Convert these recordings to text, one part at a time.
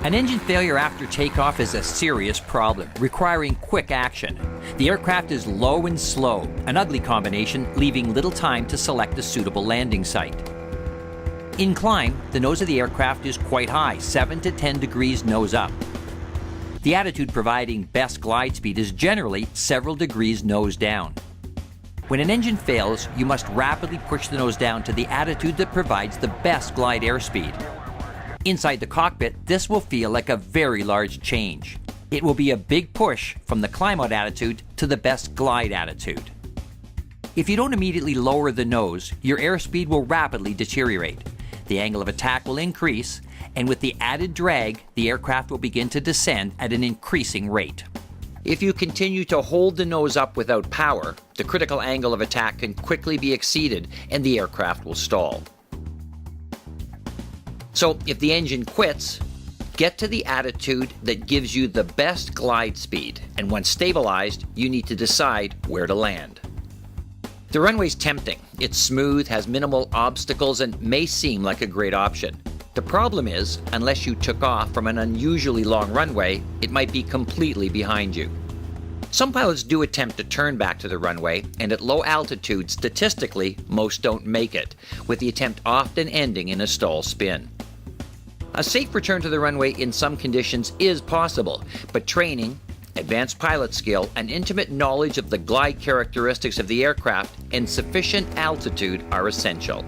An engine failure after takeoff is a serious problem, requiring quick action. The aircraft is low and slow, an ugly combination, leaving little time to select a suitable landing site. In climb, the nose of the aircraft is quite high, 7 to 10 degrees nose up. The attitude providing best glide speed is generally several degrees nose down. When an engine fails, you must rapidly push the nose down to the attitude that provides the best glide airspeed. Inside the cockpit, this will feel like a very large change. It will be a big push from the climb out attitude to the best glide attitude. If you don't immediately lower the nose, your airspeed will rapidly deteriorate. The angle of attack will increase, and with the added drag, the aircraft will begin to descend at an increasing rate. If you continue to hold the nose up without power, the critical angle of attack can quickly be exceeded and the aircraft will stall. So if the engine quits, get to the attitude that gives you the best glide speed, and once stabilized, you need to decide where to land. The runway's tempting. It's smooth, has minimal obstacles, and may seem like a great option. The problem is, unless you took off from an unusually long runway, it might be completely behind you. Some pilots do attempt to turn back to the runway, and at low altitude, statistically, most don't make it, with the attempt often ending in a stall spin. A safe return to the runway in some conditions is possible, but training, advanced pilot skill, and intimate knowledge of the glide characteristics of the aircraft and sufficient altitude are essential.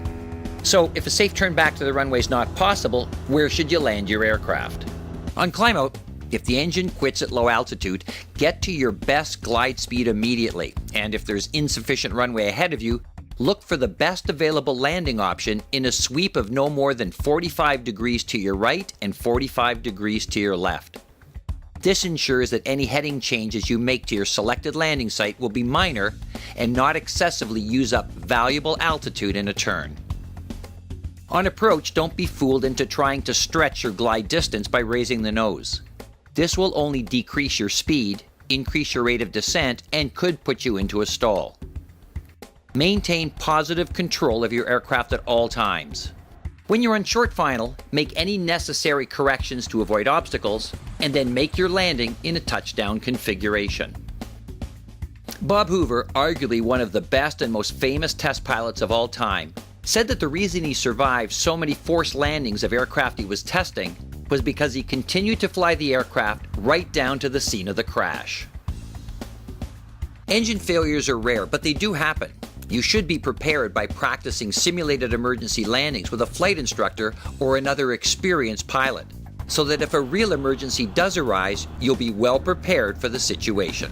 So, if a safe turn back to the runway is not possible, where should you land your aircraft? On climb out, if the engine quits at low altitude, get to your best glide speed immediately, and if there's insufficient runway ahead of you, look for the best available landing option in a sweep of no more than 45 degrees to your right and 45 degrees to your left. This ensures that any heading changes you make to your selected landing site will be minor and not excessively use up valuable altitude in a turn. On approach, don't be fooled into trying to stretch your glide distance by raising the nose. This will only decrease your speed, increase your rate of descent, and could put you into a stall. Maintain positive control of your aircraft at all times. When you're on short final, make any necessary corrections to avoid obstacles, and then make your landing in a touchdown configuration. Bob Hoover, arguably one of the best and most famous test pilots of all time, said that the reason he survived so many forced landings of aircraft he was testing was because he continued to fly the aircraft right down to the scene of the crash. Engine failures are rare, but they do happen. You should be prepared by practicing simulated emergency landings with a flight instructor or another experienced pilot, so that if a real emergency does arise, you'll be well prepared for the situation.